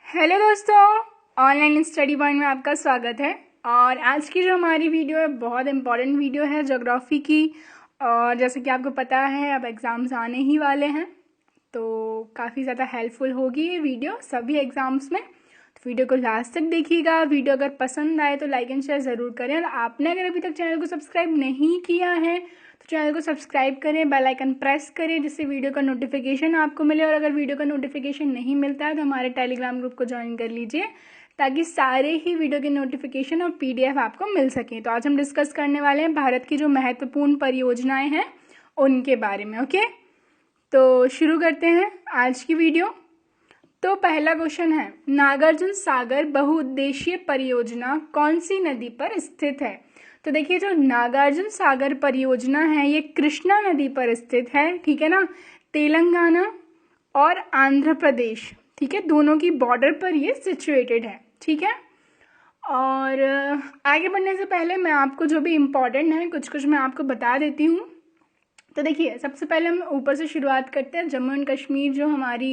Hello दोस्तों, online study point में आपका स्वागत है। और आज की जो हमारी वीडियो है बहुत इम्पॉर्टेंट वीडियो है ज्योग्राफी की। और जैसे कि आपको पता है अब एग्ज़ाम्स आने ही वाले हैं, तो काफ़ी ज़्यादा हेल्पफुल होगी ये वीडियो सभी एग्ज़ाम्स में। तो वीडियो को लास्ट तक देखिएगा। वीडियो अगर पसंद आए तो लाइक एंड शेयर ज़रूर करें। और आपने अगर अभी तक चैनल को सब्सक्राइब नहीं किया है तो चैनल को सब्सक्राइब करें, बेल आइकन प्रेस करें जिससे वीडियो का नोटिफिकेशन आपको मिले। और अगर वीडियो का नोटिफिकेशन नहीं मिलता है तो हमारे टेलीग्राम ग्रुप को ज्वाइन कर लीजिए ताकि सारे ही वीडियो के नोटिफिकेशन और पीडीएफ आपको मिल सकें। तो आज हम डिस्कस करने वाले हैं भारत की जो महत्वपूर्ण परियोजनाएं हैं उनके बारे में। ओके, तो शुरू करते हैं आज की वीडियो। तो पहला क्वेश्चन है, नागार्जुन सागर बहुउद्देशीय परियोजना कौन सी नदी पर स्थित है? तो देखिए, जो नागार्जुन सागर परियोजना है ये कृष्णा नदी पर स्थित है, ठीक है ना। तेलंगाना और आंध्र प्रदेश, ठीक है, दोनों की बॉर्डर पर ये सिचुएटेड है, ठीक है। और आगे बढ़ने से पहले मैं आपको जो भी इम्पोर्टेंट है कुछ मैं आपको बता देती हूँ। तो देखिए, सबसे पहले हम ऊपर से शुरुआत करते हैं। जम्मू एंड कश्मीर जो हमारी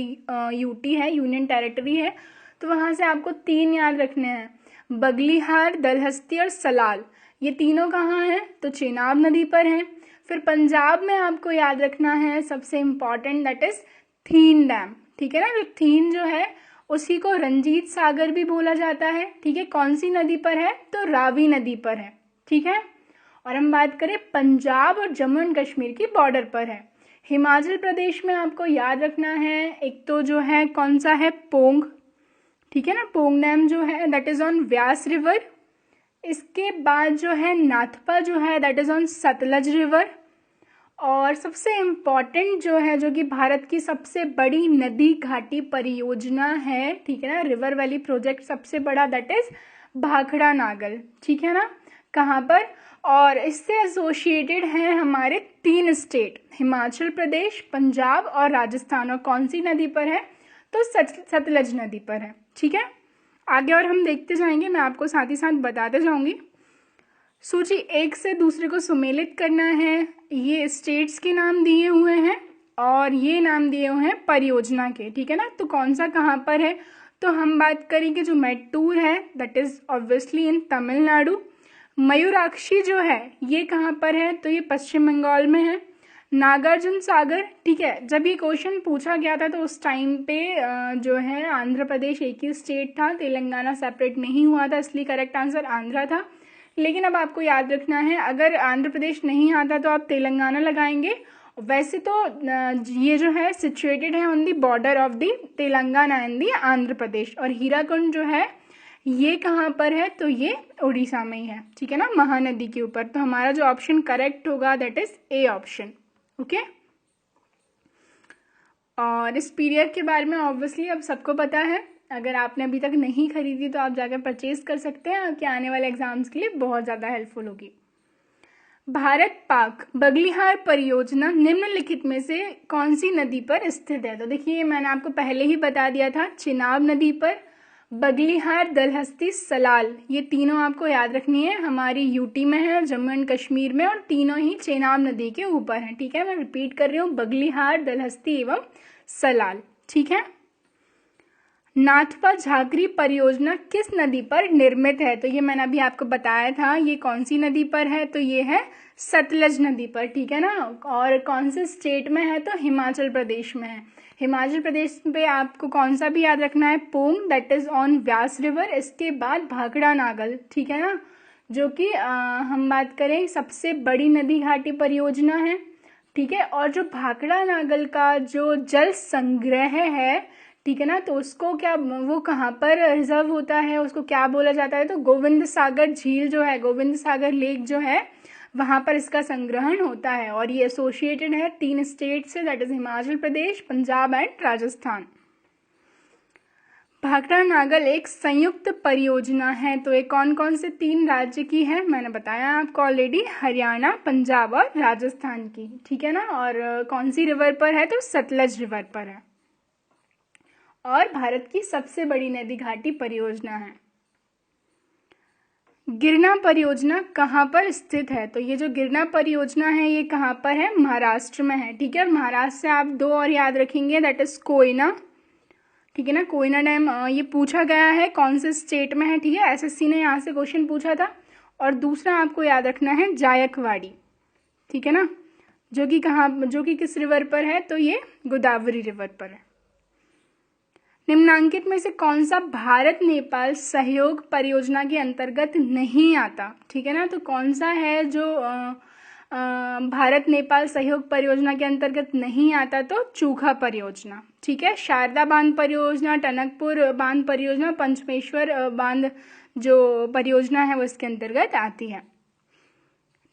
यूटी है, यूनियन टेरिटरी है, तो वहाँ से आपको 3 याद रखने हैं, बगलीहार, दलहस्ती और सलाल। ये तीनों कहाँ हैं? तो चेनाब नदी पर हैं। फिर पंजाब में आपको याद रखना है सबसे important, that is thin dam, ठीक है ना। जो थीन जो है उसी को रंजीत सागर भी बोला जाता है, ठीक है। कौन सी नदी पर है? तो रावी नदी पर है, ठीक है। और हम बात करें पंजाब और जम्मू एंड कश्मीर की बॉर्डर पर है। हिमाचल प्रदेश में आपको याद रखना है, एक तो जो है कौन सा है, पोंग, ठीक है ना। पोंग डैम जो है that is on Vyas river. इसके बाद जो है नाथपा जो है that is on Sutlej river. और सबसे इम्पॉर्टेंट जो है, जो कि भारत की सबसे बड़ी नदी घाटी परियोजना है, ठीक है ना, रिवर वैली प्रोजेक्ट सबसे बड़ा, दैट इज भाखड़ा नागल, ठीक है ना। कहाँ पर? और इससे एसोसिएटेड हैं हमारे 3 स्टेट, हिमाचल प्रदेश, पंजाब और राजस्थान। और कौन सी नदी पर है? तो सतलज नदी पर है, ठीक है। आगे और हम देखते जाएंगे, मैं आपको साथ ही साथ बताते जाऊंगी। सूची 1 से दूसरे को सुमेलित करना है। ये स्टेट्स के नाम दिए हुए हैं और ये नाम दिए हुए हैं परियोजना के, ठीक है ना। तो कौन सा कहाँ पर है? तो हम बात करेंगे जो मैट्टूर है दैट इज ऑब्वियसली इन तमिलनाडु। मयूराक्षी जो है ये कहाँ पर है? तो ये पश्चिम बंगाल में है। नागार्जुन सागर, ठीक है, जब ये क्वेश्चन पूछा गया था तो उस टाइम पे जो है आंध्र प्रदेश एक ही स्टेट था, तेलंगाना सेपरेट नहीं हुआ था, इसलिए करेक्ट आंसर आंध्रा था। लेकिन अब आपको याद रखना है, अगर आंध्र प्रदेश नहीं आता तो आप तेलंगाना लगाएंगे। वैसे तो ये जो है सिचुएटेड है on the border of the Telangana and the Andhra Pradesh. और हीराकुंड जो है ये कहाँ पर है? तो ये उड़ीसा में ही है, ठीक है ना, महानदी के ऊपर। तो हमारा जो ऑप्शन करेक्ट होगा that is A option. Okay, और इस पीडीएफ के बारे में ऑब्वियसली अब सबको पता है। अगर आपने अभी तक नहीं खरीदी तो आप जाकर परचेज कर सकते हैं, कि आने वाले एग्जाम्स के लिए बहुत ज़्यादा हेल्पफुल होगी। भारत पाक बगलीहार परियोजना निम्नलिखित में से कौन सी नदी पर स्थित है? तो देखिए, मैंने आपको पहले ही बता दिया था, चिनाब नदी पर, बगलीहार, दलहस्ती, सलाल, ये तीनों आपको याद रखनी है, हमारी यूटी में है, जम्मू एंड कश्मीर में, और तीनों ही चेनाब नदी के ऊपर हैं, ठीक है। मैं रिपीट कर रही हूँ, बगलीहार, दलहस्ती एवं सलाल, ठीक है। नाथपा झाकरी परियोजना किस नदी पर निर्मित है? तो ये मैंने अभी आपको बताया था, ये कौन सी नदी पर है? तो ये है सतलज नदी पर, ठीक है ना। और कौन से स्टेट में है? तो हिमाचल प्रदेश में है। हिमाचल प्रदेश पे आपको कौन सा भी याद रखना है, Pong, that is on Vyas river. इसके बाद भाखड़ा नागल, ठीक है ना, जो कि हम बात करें सबसे बड़ी नदी घाटी परियोजना है, ठीक है। और जो भाखड़ा नागल का जो जल संग्रह है, ठीक है ना, तो उसको क्या, वो कहाँ पर रिजर्व होता है, उसको क्या बोला जाता है? तो गोविंद सागर झील जो है, गोविंद सागर लेक जो है, वहाँ पर इसका संग्रहण होता है। और ये एसोसिएटेड है 3 स्टेट से, that is Himachal Pradesh, Punjab and Rajasthan. Bhakra Nangal एक संयुक्त परियोजना है, तो ये कौन कौन से 3 राज्य की है? मैंने बताया आपको ऑलरेडी, हरियाणा, पंजाब और राजस्थान की, ठीक है ना। और कौन सी रिवर पर है? तो सतलज रिवर पर है। और भारत की सबसे बड़ी नदी घाटी परियोजना है। गिरना परियोजना कहाँ पर स्थित है? तो ये जो गिरना परियोजना है ये कहाँ पर है? महाराष्ट्र में है, ठीक है। महाराष्ट्र से आप 2 और याद रखेंगे, दैट इज कोयना, ठीक है ना। कोयना डैम ये पूछा गया है कौन से स्टेट में है, ठीक है, एसएससी ने यहाँ से क्वेश्चन पूछा था। और दूसरा आपको याद रखना है जायकवाड़ी, ठीक है ना, जो कि किस रिवर पर है, तो ये गोदावरी रिवर पर है। निम्नांकित में से कौन सा भारत नेपाल सहयोग परियोजना के अंतर्गत नहीं आता, ठीक है ना। तो कौन सा है जो भारत नेपाल सहयोग परियोजना के अंतर्गत नहीं आता, तो चूखा परियोजना, ठीक है। शारदा बांध परियोजना, टनकपुर बांध परियोजना, पंचमेश्वर बांध जो परियोजना है वो इसके अंतर्गत आती है।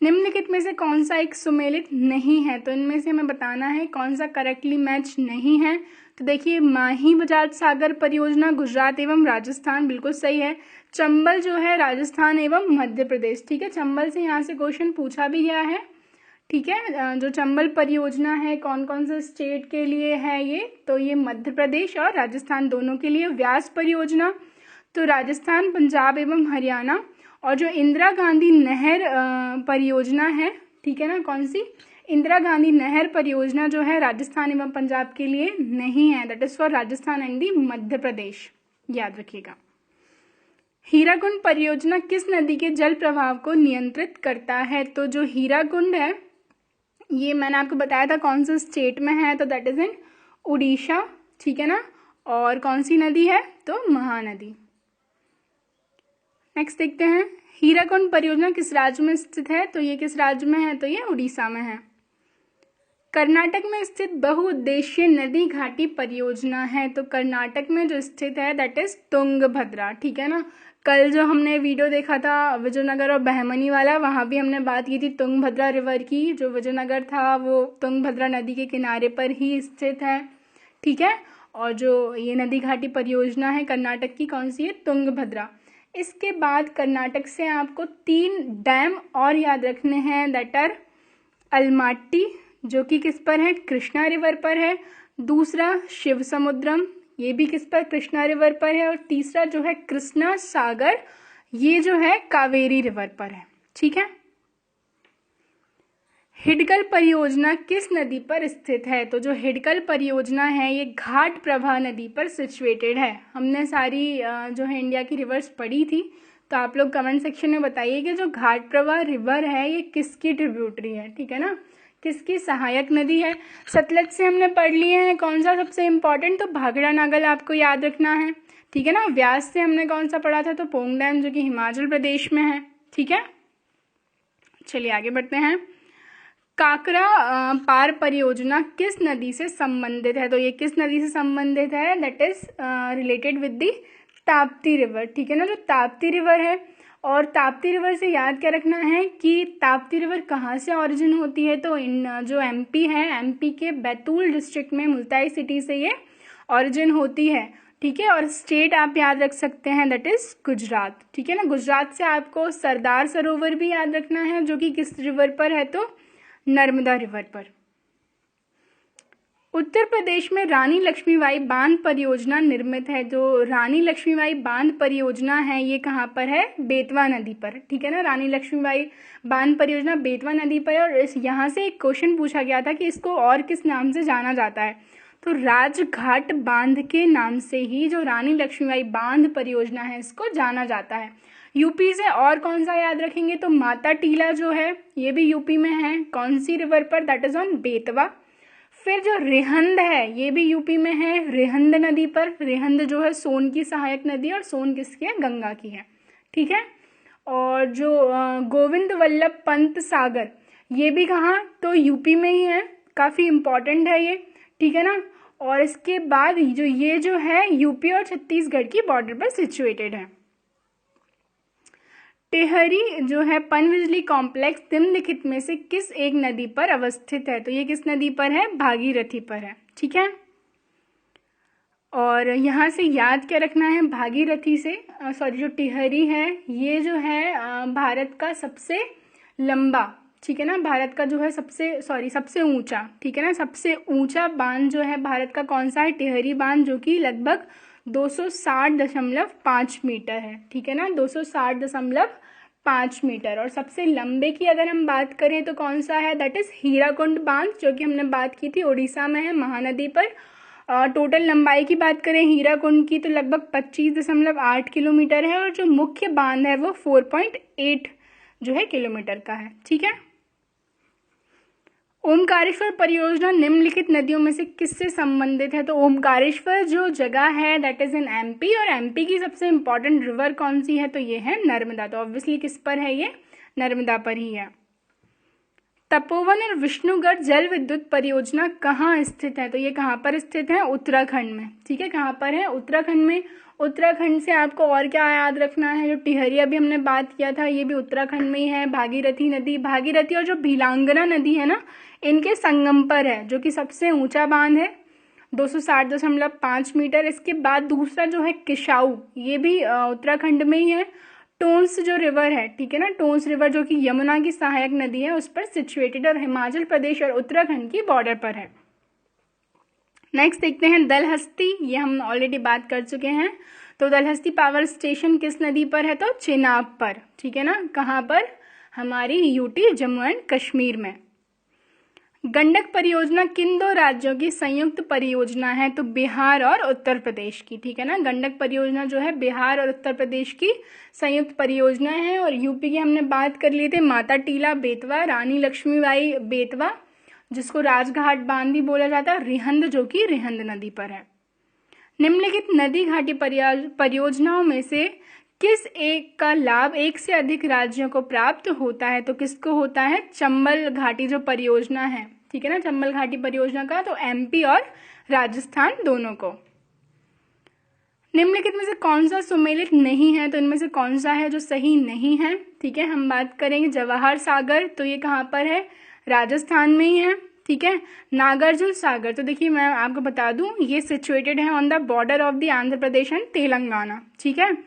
निम्नलिखित में से कौन सा एक सुमेलित नहीं है, तो इनमें से हमें बताना है कौन सा करेक्टली मैच नहीं है। तो देखिए, माही बजाज सागर परियोजना गुजरात एवं राजस्थान, बिल्कुल सही है। चंबल जो है राजस्थान एवं मध्य प्रदेश, ठीक है, चंबल से यहाँ से क्वेश्चन पूछा भी गया है, ठीक है। जो चंबल परियोजना है कौन कौन से स्टेट के लिए है ये, तो ये मध्य प्रदेश और राजस्थान दोनों के लिए। व्यास परियोजना तो राजस्थान, पंजाब एवं हरियाणा। और जो इंदिरा गांधी नहर परियोजना है, ठीक है ना, कौन सी, इंदिरा गांधी नहर परियोजना जो है राजस्थान एवं पंजाब के लिए नहीं है, that is for Rajasthan and the Madhya Pradesh, याद रखिएगा। हीराकुंड परियोजना किस नदी के जल प्रवाह को नियंत्रित करता है, तो जो हीराकुंड है ये मैंने आपको बताया था कौन से स्टेट में है, तो दैट इज इन उड़ीसा, ठीक है ना। और कौन सी नदी है, तो महानदी। नेक्स्ट देखते हैं, हीराकुंड परियोजना किस राज्य में स्थित है, तो ये किस राज्य में है, तो ये उड़ीसा में है। कर्नाटक में स्थित बहुउद्देशीय नदी घाटी परियोजना है, तो कर्नाटक में जो स्थित है दैट इज तुंगभद्रा, ठीक है ना। कल जो हमने वीडियो देखा था विजयनगर और बहमनी वाला, वहाँ भी हमने बात की थी तुंगभद्रा रिवर की। जो विजयनगर था वो तुंगभद्रा नदी के किनारे पर ही स्थित है, ठीक है। और जो ये नदी घाटी परियोजना है कर्नाटक की, कौन सी है, तुंगभद्रा। इसके बाद कर्नाटक से आपको 3 डैम और याद रखने हैं, दैट आर अलमाटी जो कि किस पर है, कृष्णा रिवर पर है। दूसरा शिव समुद्रम, ये भी किस पर, कृष्णा रिवर पर है। और तीसरा जो है कृष्णा सागर, ये जो है कावेरी रिवर पर है, ठीक है। हिडकल परियोजना किस नदी पर स्थित है, तो जो हिडकल परियोजना है ये घाट प्रभा नदी पर सिचुएटेड है। हमने सारी जो है इंडिया की रिवर्स पढ़ी थी, तो आप लोग कमेंट सेक्शन में बताइए कि जो घाट प्रभा रिवर है ये किसकी ट्रिब्यूटरी है, ठीक है ना, किसकी सहायक नदी है। सतलज से हमने पढ़ लिए हैं कौन सा सबसे इम्पॉर्टेंट, तो भाखड़ा नागल आपको याद रखना है, ठीक है ना। व्यास से हमने कौन सा पढ़ा था, तो पोंग डैम जो कि हिमाचल प्रदेश में है, ठीक है। चलिए आगे बढ़ते हैं। काकरा पार परियोजना किस नदी से संबंधित है, तो ये किस नदी से संबंधित है, that is related with the Tapti river, ठीक है ना। जो ताप्ती रिवर है, और ताप्ती रिवर से याद क्या रखना है कि ताप्ती रिवर कहाँ से ऑरिजिन होती है, तो इन जो एमपी है, एमपी के बैतूल डिस्ट्रिक्ट में मुल्ताई सिटी से ये ऑरिजिन होती है, ठीक है। और स्टेट आप याद रख सकते हैं दैट इज गुजरात, ठीक है ना। गुजरात से आपको सरदार सरोवर भी याद रखना है जो कि किस रिवर पर है, तो नर्मदा रिवर पर। उत्तर प्रदेश में रानी लक्ष्मीबाई बांध परियोजना निर्मित है, जो रानी लक्ष्मीबाई बांध परियोजना है ये कहाँ पर है, बेतवा नदी पर, ठीक है ना। रानी लक्ष्मीबाई बांध परियोजना बेतवा नदी पर है। और इस यहाँ से एक क्वेश्चन पूछा गया था कि इसको और किस नाम से जाना जाता है, तो राजघाट बांध के नाम से ही जो रानी लक्ष्मीबाई बांध परियोजना है इसको जाना जाता है। यूपी से और कौन सा याद रखेंगे, तो माता टीला जो है ये भी यूपी में है, कौन सी रिवर पर, दैट इज ऑन बेतवा। फिर जो रेहंद है ये भी यूपी में है, रेहंद नदी पर। रेहंद जो है सोन की सहायक नदी, और सोन किसकी है, गंगा की है, ठीक है। और जो गोविंद वल्लभ पंत सागर, ये भी कहाँ, तो यूपी में ही है, काफ़ी इम्पॉर्टेंट है ये, ठीक है ना। और इसके बाद ये जो है यूपी और छत्तीसगढ़ की बॉर्डर पर सिचुएटेड है। टेहरी जो है पनबिजली कॉम्प्लेक्स निम्नलिखित में से किस एक नदी पर अवस्थित है, तो ये किस नदी पर है, भागीरथी पर है, ठीक है। और यहाँ से याद क्या रखना है, भागीरथी से जो टिहरी है ये जो है भारत का सबसे लंबा, ठीक है ना, भारत का जो है सबसे ऊंचा, ठीक है ना, सबसे ऊंचा बांध जो है भारत का कौन सा है, टिहरी बांध, जो कि लगभग 260.5 मीटर है, ठीक है ना, 260.5 मीटर। और सबसे लंबे की अगर हम बात करें तो कौन सा है, दैट इज हीराकुंड बांध, जो कि हमने बात की थी उड़ीसा में है, महानदी पर। टोटल लंबाई की बात करें हीराकुंड की तो लगभग 25.8 किलोमीटर है, और जो मुख्य बांध है वो 4.8 जो है किलोमीटर का है। ठीक है। ओमकारेश्वर परियोजना निम्नलिखित नदियों में से किससे संबंधित है? तो ओमकारेश्वर जो जगह है दैट इज इन एमपी, और एमपी की सबसे इंपॉर्टेंट रिवर कौन सी है? तो ये है नर्मदा। तो ऑब्वियसली किस पर है? ये नर्मदा पर ही है। तपोवन और विष्णुगढ़ जल विद्युत परियोजना कहाँ स्थित है? तो ये कहाँ पर स्थित है? उत्तराखंड में। ठीक है, कहाँ पर है? उत्तराखंड में। उत्तराखंड से आपको और क्या याद रखना है? जो टिहरी अभी हमने बात किया था ये भी उत्तराखंड में ही है। भागीरथी नदी, भागीरथी और जो भीलांगना नदी है ना, इनके संगम पर है, जो कि सबसे ऊंचा बांध है 260.5 मीटर। इसके बाद दूसरा जो है किशाऊ, ये भी उत्तराखंड में ही है। टोंस जो रिवर है, ठीक है ना, टोंस रिवर जो कि यमुना की सहायक नदी है उस पर सिचुएटेड और हिमाचल प्रदेश और उत्तराखंड की बॉर्डर पर है। नेक्स्ट देखते हैं दलहस्ती, ये हम ऑलरेडी बात कर चुके हैं। तो दलहस्ती पावर स्टेशन किस नदी पर है? तो चेनाब पर। ठीक है ना, कहाँ पर? हमारी यूटी जम्मू एंड कश्मीर में। गंडक परियोजना किन दो राज्यों की संयुक्त परियोजना है? तो बिहार और उत्तर प्रदेश की। ठीक है ना, गंडक परियोजना जो है बिहार और उत्तर प्रदेश की संयुक्त परियोजना है। और यूपी की हमने बात कर ली थी, माता टीला बेतवा, रानी लक्ष्मीबाई बेतवा, जिसको राजघाट बांध भी बोला जाता है, रिहंद जो कि रिहंद नदी पर है। निम्नलिखित नदी घाटी परियोजनाओं में से किस एक का लाभ एक से अधिक राज्यों को प्राप्त होता है? तो किसको होता है? चंबल घाटी जो परियोजना है, ठीक है ना, चंबल घाटी परियोजना का, तो एमपी और राजस्थान दोनों को। निम्नलिखित में से कौन सा सुमेलित नहीं है? तो इनमें से कौन सा है जो सही नहीं है? ठीक है, हम बात करेंगे जवाहर सागर, तो ये कहाँ पर है? राजस्थान में ही है। ठीक है। नागार्जुन सागर, तो देखिए मैं आपको बता दूं ये सिचुएटेड है on the border of the Andhra Pradesh and Telangana. ठीक है,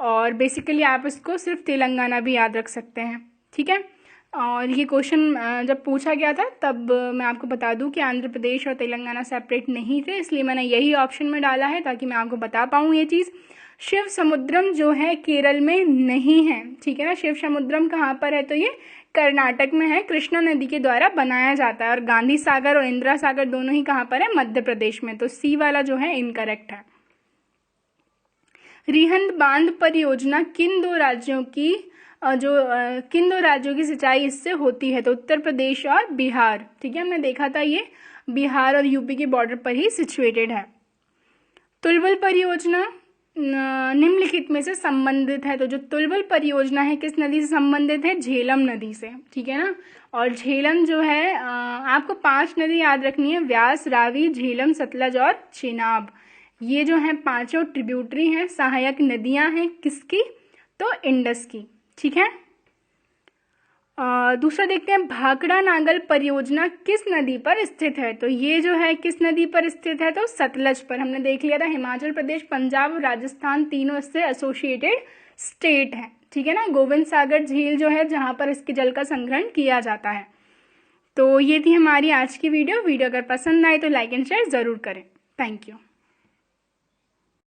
और बेसिकली आप इसको सिर्फ तेलंगाना भी याद रख सकते हैं। ठीक है, और ये क्वेश्चन जब पूछा गया था तब मैं आपको बता दूं कि आंध्र प्रदेश और तेलंगाना सेपरेट नहीं थे, इसलिए मैंने यही ऑप्शन में डाला है ताकि मैं आपको बता पाऊँ ये चीज़। शिव समुद्रम जो है केरल में नहीं है। ठीक है ना, शिव समुद्रम कहाँ पर है? तो ये कर्नाटक में है, कृष्णा नदी के द्वारा बनाया जाता है। और गांधी सागर और इंदिरा सागर दोनों ही कहाँ पर है? मध्य प्रदेश में। तो सी वाला जो है इनकरेक्ट है। रिहंद बांध परियोजना किन दो राज्यों की सिंचाई इससे होती है? तो उत्तर प्रदेश और बिहार। ठीक है, हमने देखा था ये बिहार और यूपी के बॉर्डर पर ही सिचुएटेड है। तुलबुल परियोजना निम्नलिखित में से संबंधित है? तो जो तुलबुल परियोजना है किस नदी से संबंधित है? झेलम नदी से। ठीक है ना, और झेलम जो है आपको 5 नदी याद रखनी है, व्यास, रावी, झेलम, सतलज और चेनाब। ये जो है पांचों ट्रिब्यूटरी हैं, सहायक नदियां हैं किसकी? तो इंडस की। ठीक है, दूसरा देखते हैं भाखड़ा नागल परियोजना किस नदी पर स्थित है? तो ये जो है किस नदी पर स्थित है? तो सतलज पर। हमने देख लिया था हिमाचल प्रदेश, पंजाब और राजस्थान तीनों इससे एसोसिएटेड स्टेट हैं। ठीक है ना, गोविंद सागर झील जो है जहां पर इसके जल का संग्रहण किया जाता है। तो ये थी हमारी आज की वीडियो अगर पसंद आए तो लाइक एंड शेयर जरूर करें। Thank you.